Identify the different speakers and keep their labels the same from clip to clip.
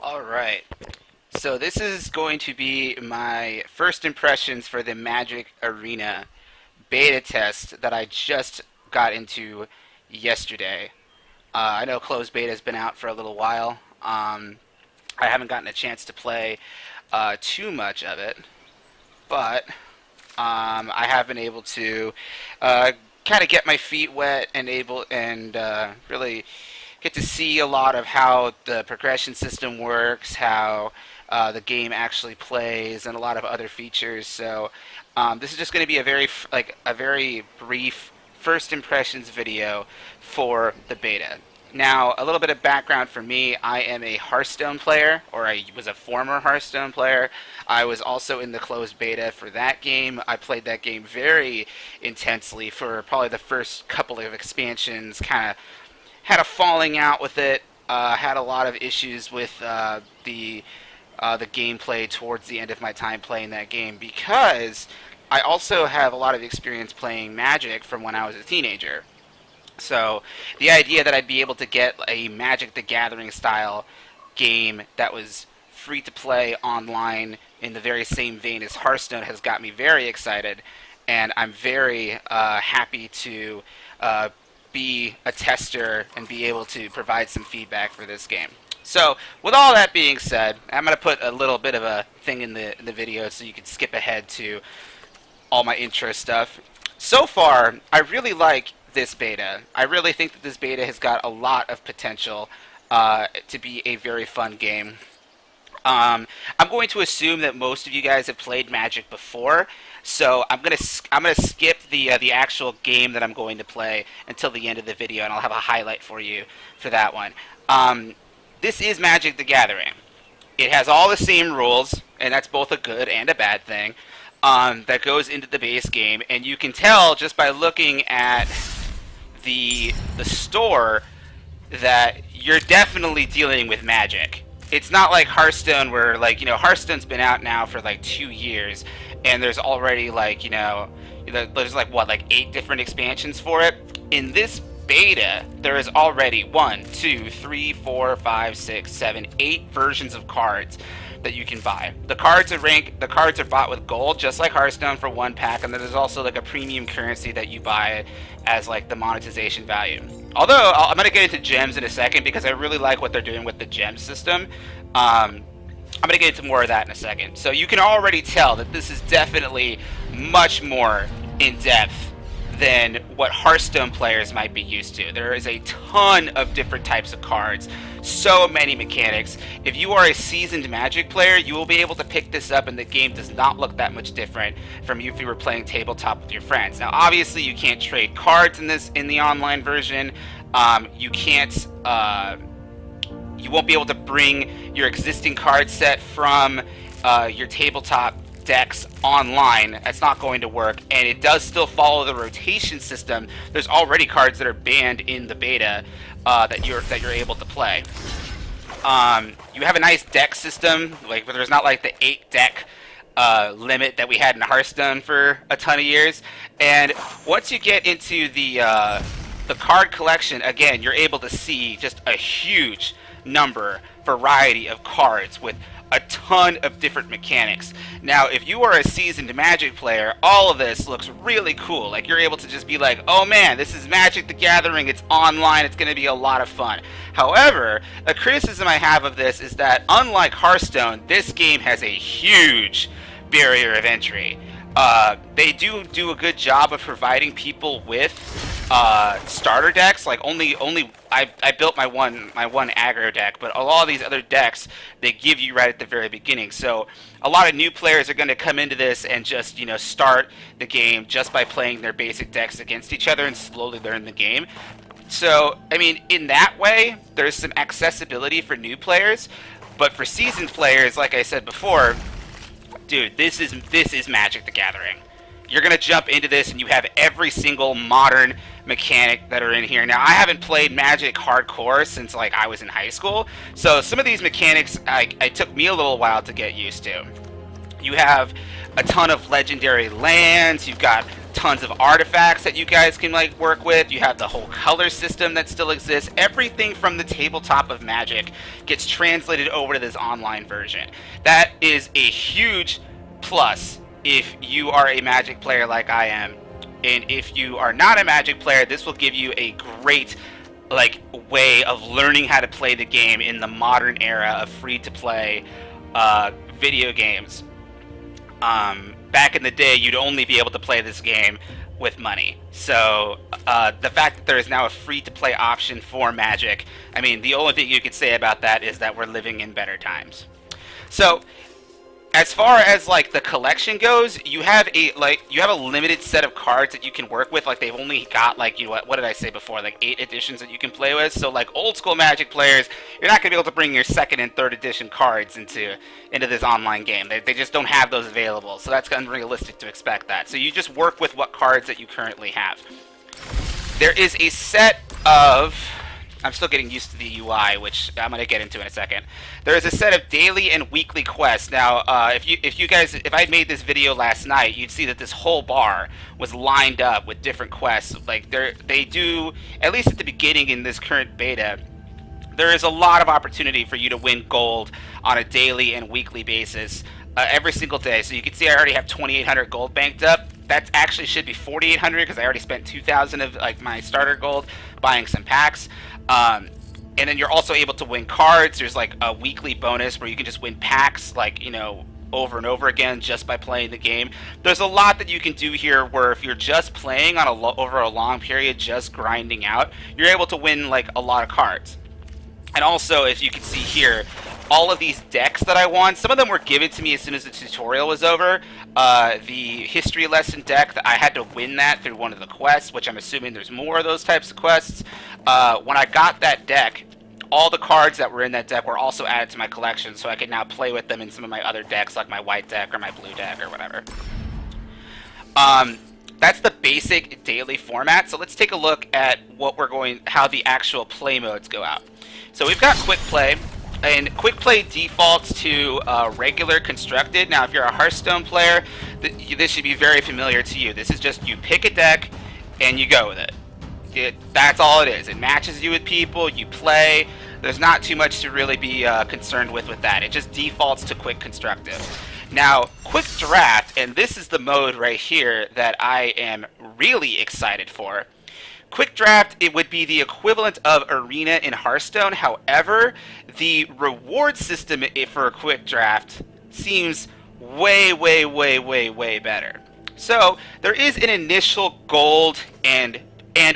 Speaker 1: Alright, so this is going to be my first impressions for the Magic Arena beta test that I just got into yesterday. I know closed beta has been out for a little while. I haven't gotten a chance to play too much of it, but I have been able to kind of get my feet wet and really get to see a lot of how the progression system works, how the game actually plays, and a lot of other features. So this is just going to be a very brief first impressions video for the beta. Now, a little bit of background for me. I am a Hearthstone player, or I was a former Hearthstone player. I was also in the closed beta for that game. I played that game very intensely for probably the first couple of expansions, kind of had a falling out with it, had a lot of issues with the gameplay towards the end of my time playing that game, because I also have a lot of experience playing Magic from when I was a teenager. So the idea that I'd be able to get a Magic the Gathering style game that was free to play online in the very same vein as Hearthstone has got me very excited, and I'm very happy to be a tester and be able to provide some feedback for this game. So with all that being said, I'm going to put a little bit of a thing in the video so you can skip ahead to all my intro stuff. So far, I really like this beta. I really think that this beta has got a lot of potential to be a very fun game. I'm going to assume that most of you guys have played Magic before, so I'm gonna skip the actual game that I'm going to play until the end of the video, and I'll have a highlight for you for that one. This is Magic the Gathering. It has all the same rules, and that's both a good and a bad thing, that goes into the base game, and you can tell just by looking at the store that you're definitely dealing with Magic. It's not like Hearthstone where, like, Hearthstone's been out now for like 2 years, and there's already there's like 8 different expansions for it. In this beta, there is already 1, 2, 3, 4, 5, 6, 7, 8 versions of cards that you can buy. The cards are bought with gold, just like Hearthstone, for 1 pack, and then there's also like a premium currency that you buy as like the monetization value. Although I'm going to get into gems in a second because I really like what they're doing with the gem system. I'm going to get into more of that in a second. So you can already tell that this is definitely much more in depth than what Hearthstone players might be used to. There is a ton of different types of cards, so many mechanics. If you are a seasoned Magic player, you will be able to pick this up, and the game does not look that much different from if you were playing tabletop with your friends. Now, obviously, you can't trade cards in the online version. You won't be able to bring your existing card set from your tabletop decks online. That's not going to work, and it does still follow the rotation system. There's already cards that are banned in the beta that you're able to play. You have a nice deck system, but there's not like the 8 deck limit that we had in Hearthstone for a ton of years. And once you get into the card collection, again, you're able to see just a huge variety of cards with a ton of different mechanics. Now, if you are a seasoned Magic player, all of this looks really cool. Like, you're able to just be like, oh man, this is Magic the Gathering, it's online, it's going to be a lot of fun. However, a criticism I have of this is that, unlike Hearthstone, this game has a huge barrier of entry. They do a good job of providing people with starter decks. Like I built my one aggro deck, but a lot of these other decks they give you right at the very beginning. So a lot of new players are going to come into this and just start the game just by playing their basic decks against each other and slowly learn the game. So I mean, in that way, there's some accessibility for new players, but for seasoned players, like I said before, dude, this is Magic the Gathering. You're going to jump into this and you have every single modern mechanic that are in here. Now, I haven't played Magic hardcore since like I was in high school, so some of these mechanics it took me a little while to get used to. You have a ton of legendary lands, you've got tons of artifacts that you guys can like work with. You have the whole color system that still exists. Everything from the tabletop of Magic gets translated over to this online version. That is a huge plus if you are a Magic player like I am. And if you are not a Magic player, this will give you a great like way of learning how to play the game in the modern era of free-to-play video games. Back in the day, you'd only be able to play this game with money. So the fact that there is now a free-to-play option for Magic, I mean, the only thing you could say about that is that we're living in better times. So as far as like the collection goes, you have a limited set of cards that you can work with. Like they've only got like, you know, what did I say before, like 8 editions that you can play with. So like old school Magic players, you're not gonna be able to bring your 2nd and 3rd edition cards into this online game. They just don't have those available. So that's unrealistic to expect that. So you just work with what cards that you currently have. There is a set of, I'm still getting used to the UI, which I'm going to get into in a second. There is a set of daily and weekly quests. Now, if I made this video last night, you'd see that this whole bar was lined up with different quests. Like they do, at least at the beginning in this current beta, there is a lot of opportunity for you to win gold on a daily and weekly basis every single day. So you can see I already have 2,800 gold banked up. That actually should be 4,800 because I already spent 2,000 of like my starter gold buying some packs. And then you're also able to win cards. There's like a weekly bonus where you can just win packs, like, you know, over and over again just by playing the game. There's a lot that you can do here where if you're just playing on over a long period, just grinding out, you're able to win like a lot of cards. And also, as you can see here, all of these decks that I won, some of them were given to me as soon as the tutorial was over. The history lesson deck, I had to win that through one of the quests, which I'm assuming there's more of those types of quests. When I got that deck, all the cards that were in that deck were also added to my collection, so I could now play with them in some of my other decks, like my white deck or my blue deck or whatever. That's the basic daily format. So let's take a look at how the actual play modes go out. So we've got quick play. And quick play defaults to regular constructed. Now, if you're a Hearthstone player, this should be very familiar to you. This is just you pick a deck and you go with it. That's all it is. It matches you with people, you play. There's not too much to really be concerned with that. It just defaults to quick constructive. Now, quick draft, and this is the mode right here that I am really excited for. Quick draft, it would be the equivalent of arena in Hearthstone. However, the reward system for a quick draft seems way better. So there is an initial gold and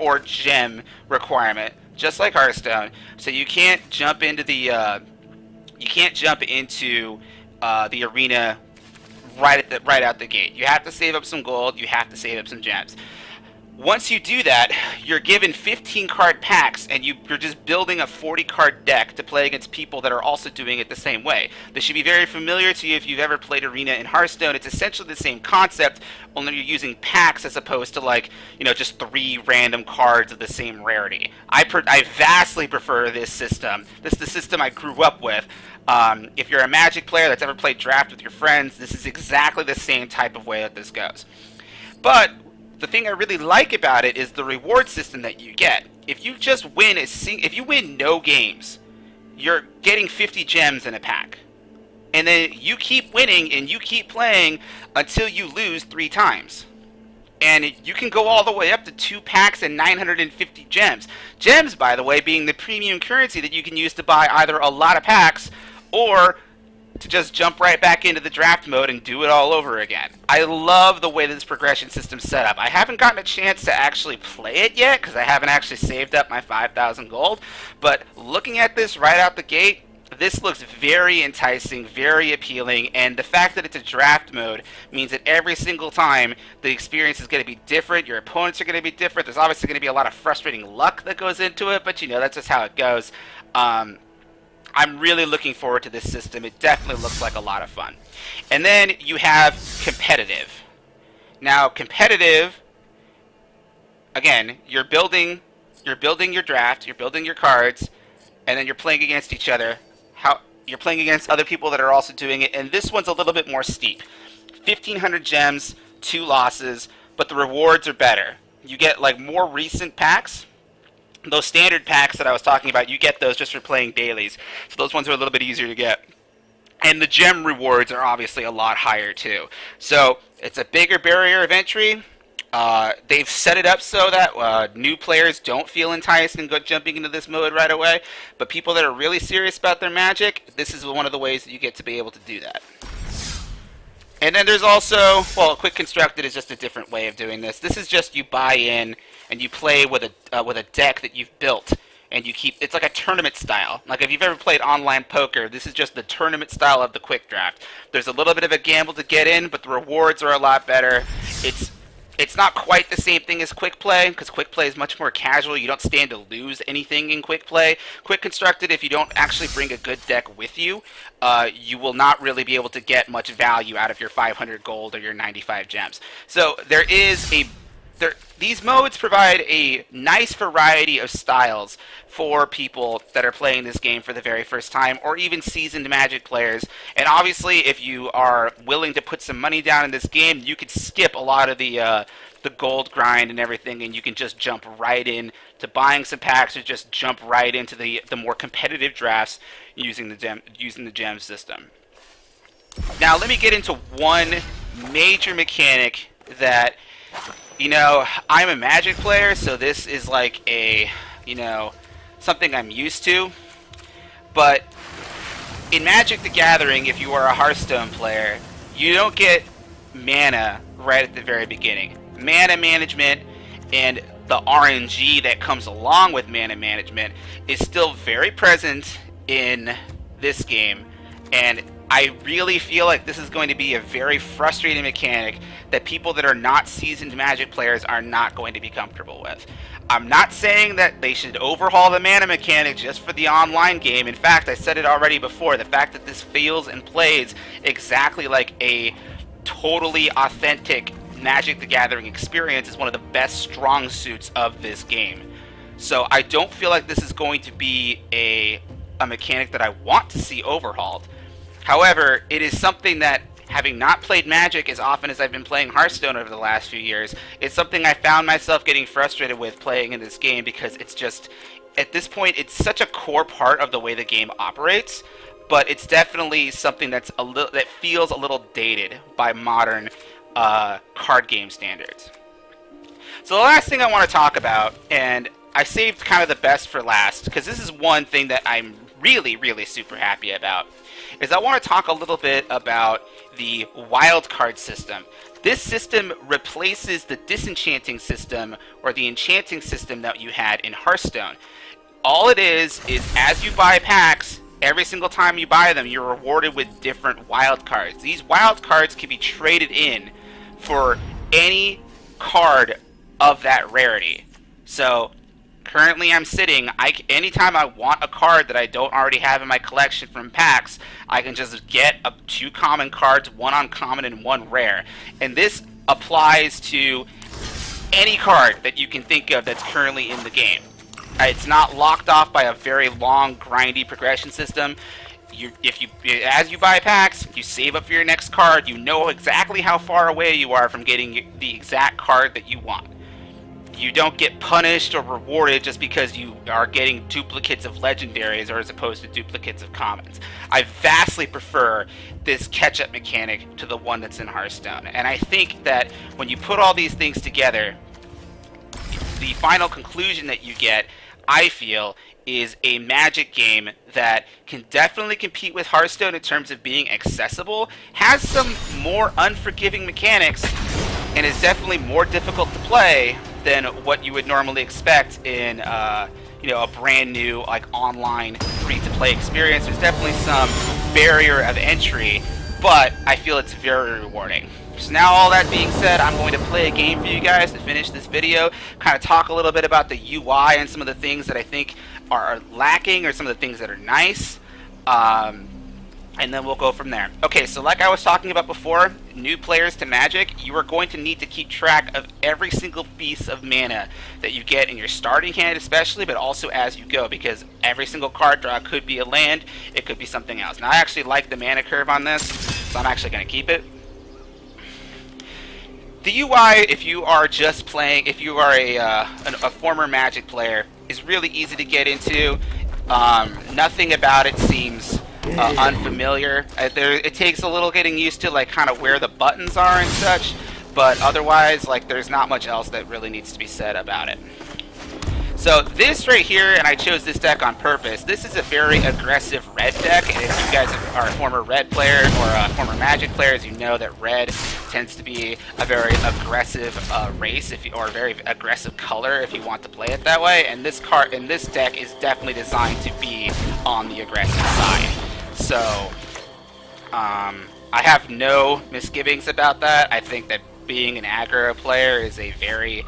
Speaker 1: or gem requirement, just like Hearthstone. So you can't jump into the arena right out the gate. You have to save up some gold. You have to save up some gems. Once you do that, you're given 15 card packs, and you're just building a 40 card deck to play against people that are also doing it the same way. This should be very familiar to you if you've ever played Arena in Hearthstone. It's essentially the same concept, only you're using packs as opposed to, like, you know, just 3 random cards of the same rarity. I vastly prefer this system. This is the system I grew up with. If you're a Magic player that's ever played draft with your friends, this is exactly the same type of way that this goes. But the thing I really like about it is the reward system that you get. If you just win if you win no games, you're getting 50 gems in a pack. And then you keep winning and you keep playing until you lose 3 times. And you can go all the way up to 2 packs and 950 gems. Gems, by the way, being the premium currency that you can use to buy either a lot of packs or to just jump right back into the draft mode and do it all over again. I love the way this progression system's set up. I haven't gotten a chance to actually play it yet because I haven't actually saved up my 5,000 gold, but looking at this right out the gate, this looks very enticing, very appealing, and the fact that it's a draft mode means that every single time the experience is going to be different, your opponents are going to be different. There's obviously going to be a lot of frustrating luck that goes into it, but you know, that's just how it goes. I'm really looking forward to this system. It definitely looks like a lot of fun. And then you have competitive. Now, competitive, again, you're building your draft, you're building your cards, and then you're playing against each other. You're playing against other people that are also doing it, and this one's a little bit more steep. 1,500 gems, 2 losses, but the rewards are better. You get like more recent packs. Those standard packs that I was talking about, you get those just for playing dailies. So those ones are a little bit easier to get. And the gem rewards are obviously a lot higher too. So it's a bigger barrier of entry. They've set it up so that new players don't feel enticed and go jumping into this mode right away. But people that are really serious about their Magic, this is one of the ways that you get to be able to do that. And then there's also, well, Quick Constructed is just a different way of doing this. This is just you buy in and you play with a deck that you've built, and you keep. It's like a tournament style. Like if you've ever played online poker, this is just the tournament style of the Quick Draft. There's a little bit of a gamble to get in, but the rewards are a lot better. It's not quite the same thing as Quick Play, because Quick Play is much more casual. You don't stand to lose anything in Quick Play. Quick Constructed, if you don't actually bring a good deck with you, you will not really be able to get much value out of your 500 gold or your 95 gems. So these modes provide a nice variety of styles for people that are playing this game for the very first time, or even seasoned Magic players. And obviously, if you are willing to put some money down in this game, you could skip a lot of the gold grind and everything, and you can just jump right in to buying some packs, or just jump right into the more competitive drafts using the gem system. Now, let me get into one major mechanic that, you know, I'm a Magic player, so this is like a, something I'm used to. But in Magic the Gathering, if you are a Hearthstone player, you don't get mana right at the very beginning. Mana management and the RNG that comes along with mana management is still very present in this game, and I really feel like this is going to be a very frustrating mechanic that people that are not seasoned Magic players are not going to be comfortable with. I'm not saying that they should overhaul the mana mechanic just for the online game. In fact, I said it already before, the fact that this feels and plays exactly like a totally authentic Magic the Gathering experience is one of the best strong suits of this game. So I don't feel like this is going to be a mechanic that I want to see overhauled. However, it is something that, having not played Magic as often as I've been playing Hearthstone over the last few years, it's something I found myself getting frustrated with playing in this game, because it's just, at this point, it's such a core part of the way the game operates, but it's definitely something that feels a little dated by modern card game standards. So the last thing I want to talk about, and I saved kind of the best for last, because this is one thing that I'm really, really super happy about, is I want to talk a little bit about the wildcard system. This system replaces the disenchanting system, or the enchanting system that you had in Hearthstone. All it is as you buy packs, every single time you buy them, you're rewarded with different wildcards. These wildcards can be traded in for any card of that rarity. So currently I'm sitting, anytime I want a card that I don't already have in my collection from packs, I can just get 2 common cards, 1 uncommon and 1 rare. And this applies to any card that you can think of that's currently in the game. It's not locked off by a very long, grindy progression system. As you buy packs, you save up for your next card, you know exactly how far away you are from getting the exact card that you want. You don't get punished or rewarded just because you are getting duplicates of legendaries or as opposed to duplicates of commons. I vastly prefer this catch-up mechanic to the one that's in Hearthstone. And I think that when you put all these things together, the final conclusion that you get, I feel, is a Magic game that can definitely compete with Hearthstone in terms of being accessible, has some more unforgiving mechanics, and is definitely more difficult to play than what you would normally expect in a brand new online free-to-play experience. There's definitely some barrier of entry, but I feel it's very rewarding. So now, all that being said, I'm going to play a game for you guys to finish this video, kind of talk a little bit about the UI and some of the things that I think are lacking, or some of the things that are nice, and then we'll go from there. Okay, so like I was talking about before, new players to Magic, you are going to need to keep track of every single piece of mana that you get in your starting hand especially, but also as you go, because every single card draw could be a land, it could be something else. Now, I actually like the mana curve on this, so I'm actually going to keep it. The UI, if you are just playing, if you are a former Magic player, is really easy to get into. Nothing about it seems unfamiliar. It takes a little getting used to, like, kind of where the buttons are and such, but otherwise, like, there's not much else that really needs to be said about it. So this right here, and I chose this deck on purpose, this is a very aggressive red deck, and if you guys are a former red player or former Magic players, you know that red tends to be a very aggressive race, or a very aggressive color if you want to play it that way, and this deck is definitely designed to be on the aggressive side. So, I have no misgivings about that. I think that being an aggro player is a very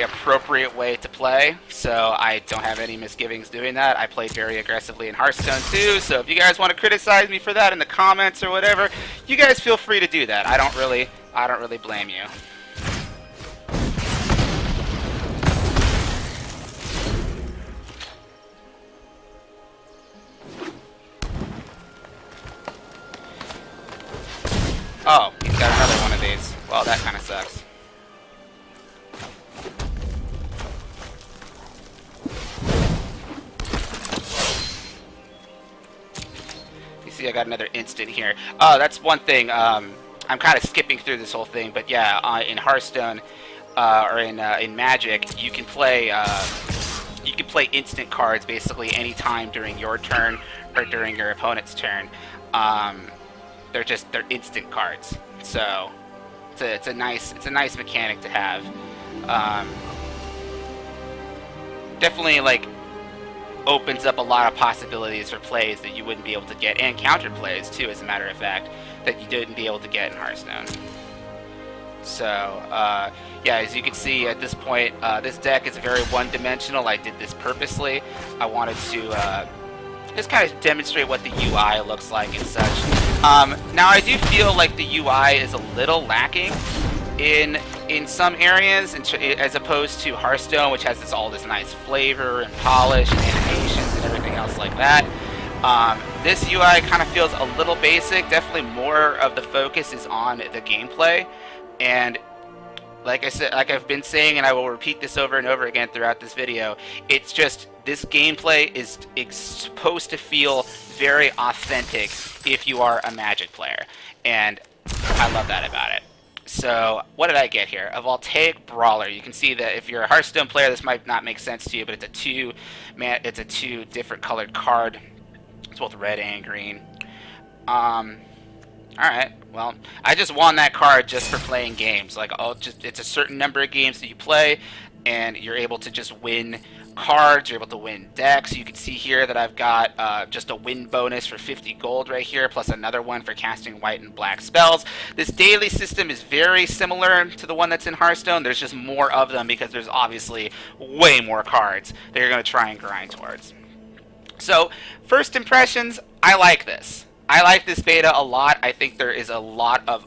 Speaker 1: appropriate way to play, so I don't have any misgivings doing that. I played very aggressively in Hearthstone too, so if you guys want to criticize me for that in the comments or whatever, you guys feel free to do that. I don't really blame you. Oh, he's got another one of these. Well, that kind of sucks. I got another instant here. Oh, that's one thing. I'm kind of skipping through this whole thing, but yeah, in Hearthstone or in Magic, you can play instant cards basically any time during your turn or during your opponent's turn. They're instant cards, so it's a nice mechanic to have. Definitely, like, opens up a lot of possibilities for plays that you wouldn't be able to get, and counter plays too, as a matter of fact, that you didn't be able to get in Hearthstone. So, yeah, as you can see at this point, this deck is very one-dimensional. I did this purposely. I wanted to just kind of demonstrate what the UI looks like and such. Now, I do feel like the UI is a little lacking in some areas, as opposed to Hearthstone, which has all this nice flavor and polish and animations and everything else like that. This UI kind of feels a little basic. Definitely more of the focus is on the gameplay, and like I said, like I've been saying, and I will repeat this over and over again throughout this video, it's just, this gameplay is supposed to feel very authentic if you are a Magic player, and I love that about it. So, what did I get here? A Voltaic Brawler. You can see that if you're a Hearthstone player, this might not make sense to you, but it's a two different colored card. It's both red and green. Alright, well, I just won that card just for playing games. Like, it's a certain number of games that you play, and you're able to just win cards, you're able to win decks. You can see here that I've got just a win bonus for 50 gold right here, plus another one for casting white and black spells. This daily system is very similar to the one that's in Hearthstone. There's just more of them because there's obviously way more cards that you're going to try and grind towards. So, first impressions, I like this. I like this beta a lot. I think there is a lot of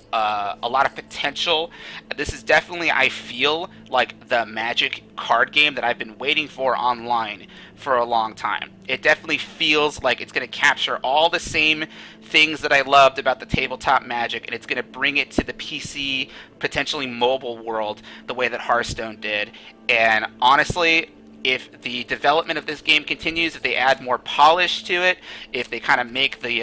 Speaker 1: potential. This is definitely, I feel, like the Magic card game that I've been waiting for online for a long time. It definitely feels like it's going to capture all the same things that I loved about the tabletop Magic, and it's going to bring it to the PC, potentially mobile world, the way that Hearthstone did. And honestly, if the development of this game continues, if they add more polish to it, if they kind of make the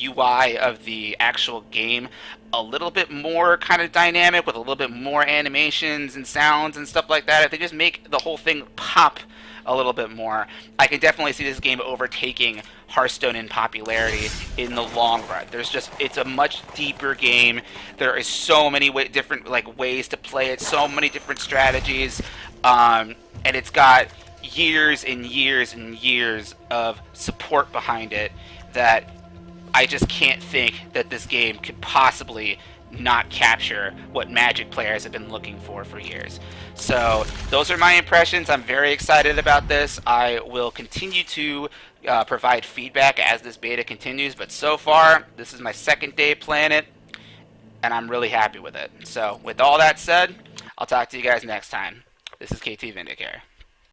Speaker 1: UI of the actual game a little bit more kind of dynamic, with a little bit more animations and sounds and stuff like that, if they just make the whole thing pop a little bit more, I can definitely see this game overtaking Hearthstone in popularity in the long run. It's a much deeper game. There is so many different ways to play it, so many different strategies. And it's got years and years and years of support behind it that I just can't think that this game could possibly not capture what Magic players have been looking for years. So those are my impressions. I'm very excited about this. I will continue to provide feedback as this beta continues, but so far, this is my second day playing it, and I'm really happy with it. So with all that said, I'll talk to you guys next time. This is KT Vindicare.